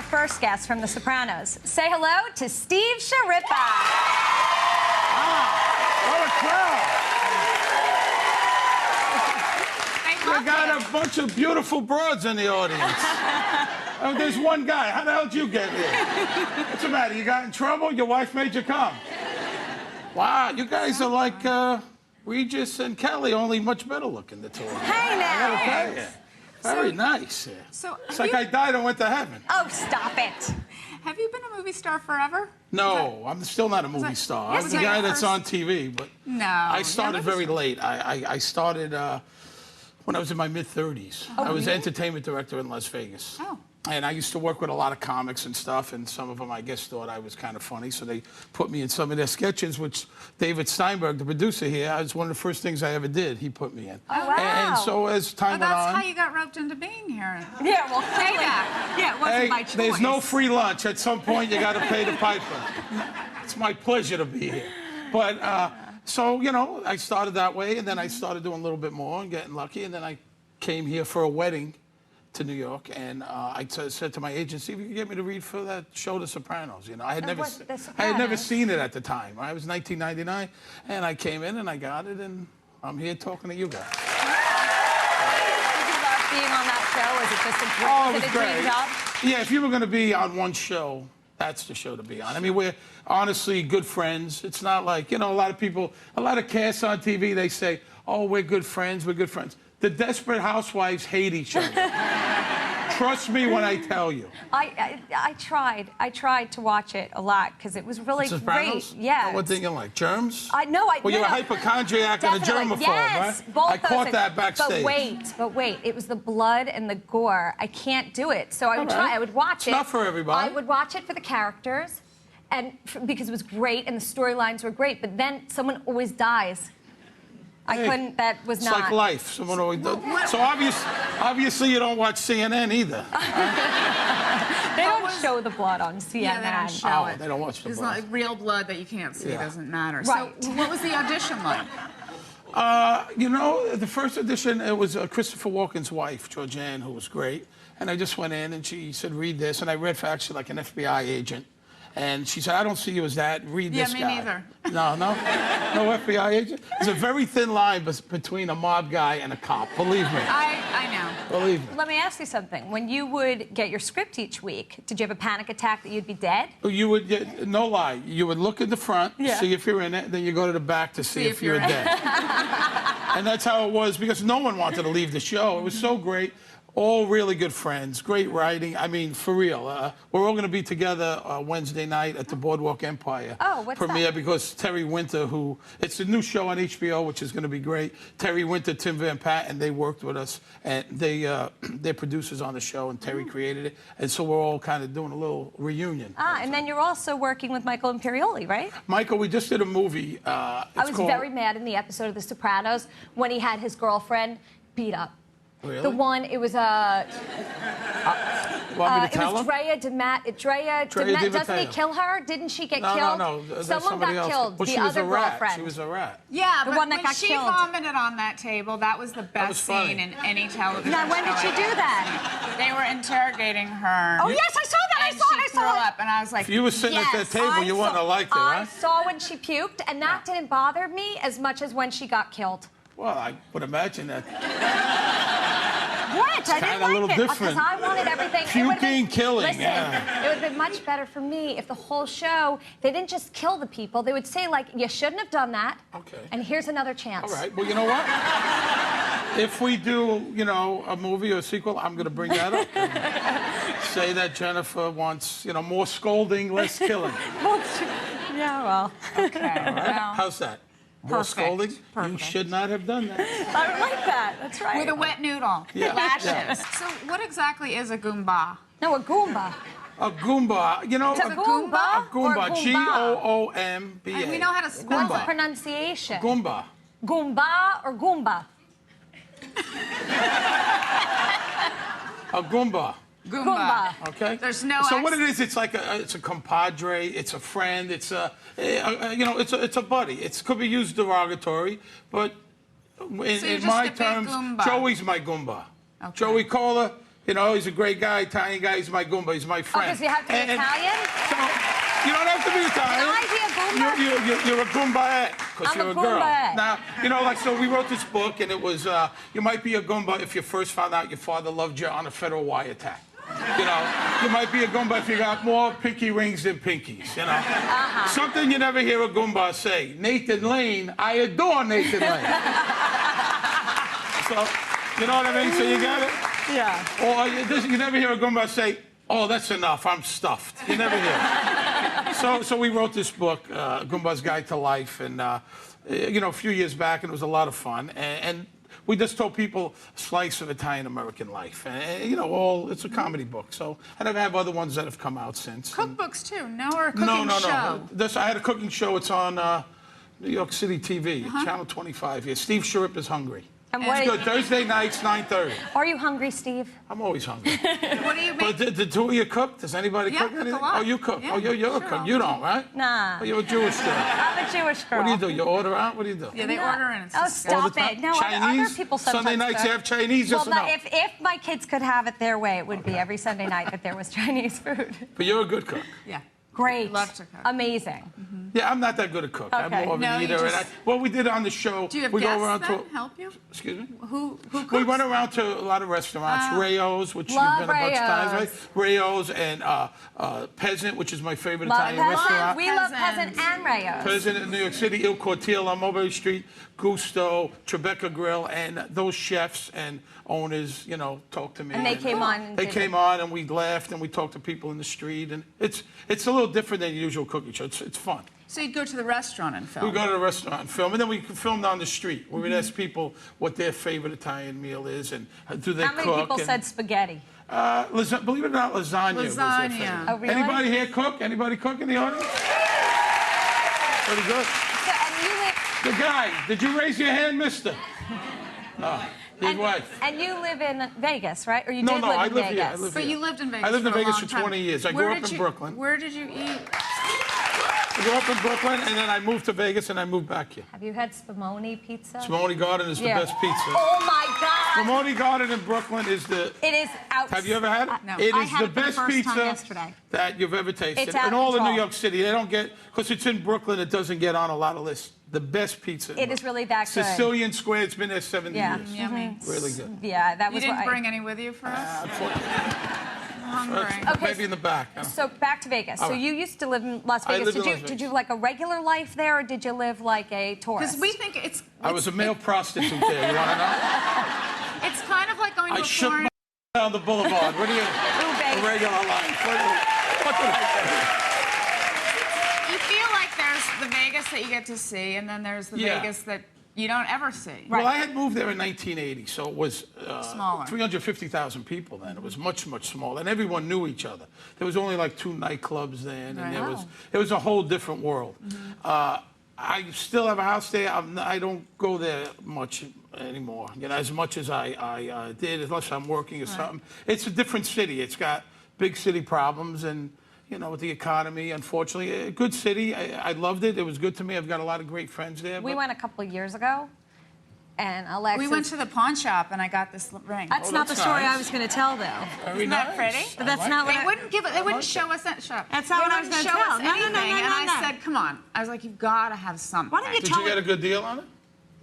first guest from The Sopranos. Say hello to Steve Schirripa. What a crowd. You got a bunch of beautiful broads in the audience. Oh, there's one guy. How the hell did you get here? What's the matter? You got in trouble? Your wife made you come? Wow, you guys are like Regis and Kelly, only much better looking, the two of them. Hey, now. I gotta tell you. Very nice. So it's like I died and went to heaven. Oh, stop it. Have you been a movie star forever? No, I'm still not a movie star. I'm the guy that's on TV, but no, I started very late. I started when I was in my mid-30s. Oh, I was really? entertainment director in Las Vegas. Oh. And I used to work with a lot of comics and stuff, and some of them, I guess, thought I was kind of funny, so they put me in some of their sketches, which David Steinberg, the producer here, was one of the first things I ever did. He put me in. Oh, wow. And so as time went on... That's how you got roped into being here. Yeah, well, Say that. Yeah, it wasn't my choice. There's no free lunch. At some point, you got to pay the piper. It's my pleasure to be here. But, so, you know, I started that way, and then I started doing a little bit more and getting lucky, and then I came here for a wedding to New York, and I said to my agency, if you could get me to read for that show, The Sopranos. You know, I had never seen it at the time. Right? It was 1999, and I came in and I got it, and I'm here talking to you guys. Did you love being on that show? Was it just a dream job? Yeah, if you were going to be on one show, that's the show to be on. I mean, we're honestly good friends. It's not like, you know, a lot of people, a lot of casts on TV, they say, oh, we're good friends, we're good friends. The Desperate Housewives hate each other. Trust me when I tell you. I tried to watch it a lot because it was really Sopranos? great. Yeah. What thing you like? Germs? No, well, you're a hypochondriac and a germaphobe, yes, right? Both I caught that backstage. But wait, it was the blood and the gore. I can't do it. So I would try. I would watch it. It's not for everybody. I would watch it for the characters, and because it was great and the storylines were great. But then someone always dies. I couldn't. That was not. It's like life. Someone always does. So obviously you don't watch CNN either. They don't show the blood on CNN. Yeah, they don't show it. They don't watch the It's blood. like real blood that you can't see. Doesn't matter. Right. So what was the audition like? You know, the first audition, it was Christopher Walken's wife, Georgianne, who was great. And I just went in and she said, read this. And I read for actually like an FBI agent. And she said, I don't see you as that. Read this guy. Yeah, me neither. No FBI agent. There's a very thin line between a mob guy and a cop. Believe me. I know. Believe me. Let me ask you something. When you would get your script each week, did you have a panic attack that you'd be dead? You would, no lie, you would look at the front, see if you're in it, then you go to the back to see if you're dead. And that's how it was, because no one wanted to leave the show. It was so great. All really good friends, great writing. I mean, for real. We're all going to be together Wednesday night at the Boardwalk Empire premiere because Terry Winter, it's a new show on HBO, which is going to be great. Terry Winter, Tim Van Patten, they worked with us, and they're producers on the show, and Terry created it. And so we're all kind of doing a little reunion. And then you're also working with Michael Imperioli, right? Michael, we just did a movie. I was very mad in the episode of The Sopranos when he had his girlfriend beat up. Really? The one, it was want me to tell him? Drea DeMat. Doesn't he kill her? Didn't she get killed? No. Someone got killed. Well, the other girlfriend. She was a rat. Yeah, the one that got she killed. vomited on that table, that was the best scene in any television Now, when did show she do that? They were interrogating her. Oh, yes, I saw that. And she threw up, and I was like, if you were sitting at that table, you wouldn't have liked it, right? I saw when she puked, and that didn't bother me as much as when she got killed. Well, I would imagine that. What? I didn't like it different. because I wanted everything. Puking, killing. Listen, it would have been much better for me if the whole show, they didn't just kill the people. They would say, like, you shouldn't have done that. Okay. And here's another chance. All right. Well, you know what? If we do, you know, a movie or a sequel, I'm going to bring that up. And say that Jennifer wants, you know, more scolding, less killing. Yeah, well. okay. Well, how's that? More scolding? Perfect. You should not have done that. I don't like that. That's right. With a wet noodle. Yeah. Lashes. Yeah. So what exactly is a Goomba? No, a Goomba. A Goomba. You know, It's a Goomba? A Goomba. G-O-O-M-B-A. We know how to spell What's the it. pronunciation? Goomba. Goomba or Goomba? A Goomba. Goomba. Okay. There's no. So what it is, it's like it's a compadre, it's a friend, it's you know, it's a buddy. It could be used derogatory, but in my terms, Goomba. Joey's my Goomba. Okay. Joey, call her. You know, he's a great guy, Italian guy. He's my Goomba. He's my friend. Because you have to be Italian? So, you don't have to be Italian. Can I be a Goomba? You're a Goomba because you're a girl. Goomba. Now, you know, like, so we wrote this book, and it was, you might be a Goomba if you first found out your father loved you on a federal wiretap. You know, you might be a Goomba if you got more pinky rings than pinkies, you know. Something you never hear a Goomba say. Nathan Lane, I adore Nathan Lane. So, you know what I mean? So you get it? Yeah. Or you never hear a Goomba say, oh, that's enough, I'm stuffed. You never hear it. So we wrote this book, Goomba's Guide to Life, and, you know, a few years back, and it was a lot of fun. And we just told people a slice of Italian-American life. And, you know, it's a comedy book. So, and I have other ones that have come out since. Cookbooks, too, no? Or a cooking show? No. I had a cooking show. It's on New York City TV, Channel 25 here. Steve Schirripa is Hungry. And It's good. Thursday nights, 9:30. Are you hungry, Steve? I'm always hungry. What do you make? But the two of you cook? Does anybody cook cook anything? a lot. Oh, you cook. Yeah, Oh, you're sure, a cook. I'll You don't, right? Nah. Oh, you're a Jewish girl. I'm a Jewish girl. What do you do? You order out? What do you do? Yeah, they order in. Oh, stop it. No, Chinese? other people sometimes Sunday nights cook. you have Chinese, yes Well, or no? if my kids could have it their way, it would be every Sunday night that there was Chinese food. But you're a good cook. Yeah. Great. Love to cook. Amazing. Yeah, I'm not that good a cook. I'm Okay. more of No, an you eater. just- Well, we did it on the show. Do you have we guests go around that to help you? Excuse me? Who cooks? We went around to a lot of restaurants. Rayo's, which you've Love been a bunch of times, right? Rayo's. Rayo's and Peasant, which is my favorite Love Italian restaurant. We love Peasant and Rayo's. Peasant in New York City, Il Cortile on Mulberry Street, Gusto, Tribeca Grill, and those chefs and owners, you know, talked to me. And they came on and They did came on, and we laughed, and we talked to people in the street, and it's a little different than the usual cooking show. It's fun. So you'd go to the restaurant and film? We go to the restaurant and film, and then we filmed on the street. We would ask people what their favorite Italian meal is, and do they cook. How many people said spaghetti? Believe it or not, lasagna. Was their Lasagna. favorite. Oh, really? Anybody here cook? Anybody cook in the audience? Pretty good. So, and you live, The guy, did you raise your hand, mister? No, his wife. and you live in Vegas, right? Or you No, did no, live I in live Vegas? here. I live But here. you lived in Vegas I lived in for a Vegas long for time. 20 years. I Where grew up did in you- Brooklyn. Where did you eat? I grew up in Brooklyn, and then I moved to Vegas, and I moved back here. Have you had Spumoni pizza? Spumoni Garden is the best pizza. Oh my God! Spumoni Garden in Brooklyn is the... It is out. Have you ever had it? No. It I is had the it for the best first time pizza yesterday. that you've ever tasted. It's out in of all of New control. York City, they don't get... Because it's in Brooklyn, it doesn't get on a lot of lists. The best pizza. It is really that good. Sicilian Square, it's been there 70 Yeah. years. Yummy. Really good. Yeah, that You was didn't what bring any with you for us? Unfortunately. I'm hungry. Okay, Maybe in the back. Huh? So back to Vegas. All So right. you used to live in Las I Vegas. lived in Las Did Vegas. you like a regular life there, or did you live like a tourist? Because we think it's... I was a male prostitute there. You want to know? It's kind of like going to I a shook foreign... my on the boulevard. What do you... Ooh, A regular life. What did I You feel like there's the Vegas that you get to see, and then there's the Yeah. Vegas that you don't ever see. say? Well, I had moved there in 1980, so it was Smaller. 350,000 people then. It was much, much smaller, and everyone knew each other. There was only like 2 nightclubs then, and Right. it was a whole different world. I still have a house there. I don't go there much anymore, you know, as much as I did, unless I'm working or something. It's a different city. It's got big city problems, and you know, with the economy, unfortunately, a good city. I loved it. It was good to me. I've got a lot of great friends there. We but- went a couple of years ago, and Alexis. We went to the pawn shop, and I got this ring. That's Oh, not the that's story nice. I was going to tell, though. Very Isn't that nice. pretty? I But that's like not it. what They I- wouldn't give it. They wouldn't show us that shop. That's not They what I was wouldn't gonna show tell. us No, no, no, anything, no, and no, I no. said, "Come on." I was like, "You've got to have something." Why don't you Did tell you get a good deal on it?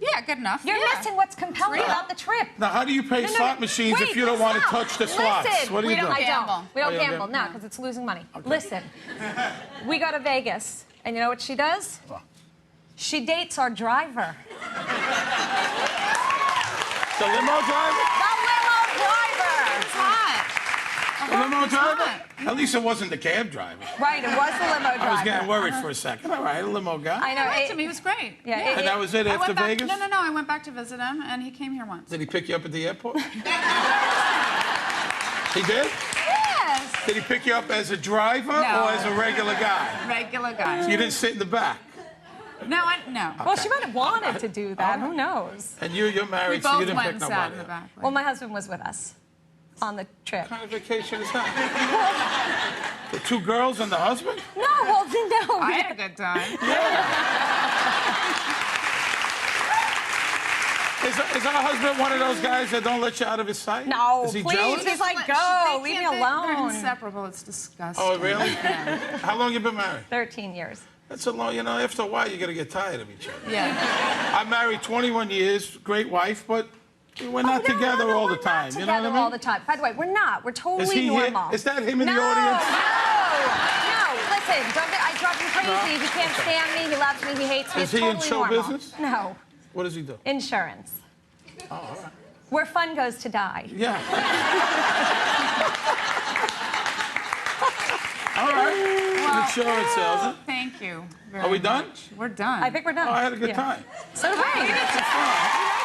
Yeah, good enough. You're yeah. missing what's compelling Real. about the trip. Now, how do you pay slot machines Wait, if you don't want to stop. touch the slots? Listen, What do you do? don't I gamble. don't. We don't Oh, you don't gamble, gamble? no, because it's losing money. Listen, we go to Vegas, and you know what she does? What? She dates our driver. The limo driver? The limo driver! It's hot. The limo driver? hot. At least it wasn't the cab driver. Right, it was the limo driver. I was getting worried for a second. All right, a limo guy. I know. He liked him. He was great. Yeah, And that was it I after went back, Vegas? No. I went back to visit him, and he came here once. Did he pick you up at the airport? He did? Yes. Did he pick you up as a driver No. or as a regular guy? Regular guy. You didn't sit in the back. No. Well, she might have wanted to do that. Who knows? And you're We married, so you both didn't went pick and sat nobody in the up. back. Well, my husband was with us on the trip. What kind of vacation is that? The 2 girls and the husband? No, well, no. I had a good time. Is our husband one of those guys that don't let you out of his sight? No, Is he please. jealous? He's like, go, leave me They're alone. inseparable. It's disgusting. Oh, really? Yeah. How long you been married? 13 years. That's a long, you know, after a while, you're going to get tired of each other. Yeah. I'm married 21 years, great wife, but we're not together all the time. We're not You know what I together mean? all the time. By the way, we're not. We're totally Is he normal. here? Is that him in no, the audience? No. Listen, I drive him crazy. He can't stand me. He loves me. He hates me. Is It's he in totally show normal. business? No. What does he do? Insurance. Oh, all right. Where fun goes to die. Yeah. All right. Well, Insurance salesman. thank you. Are we done? We're done. I think we're done. Oh, I had a good time. So did we. It's fun.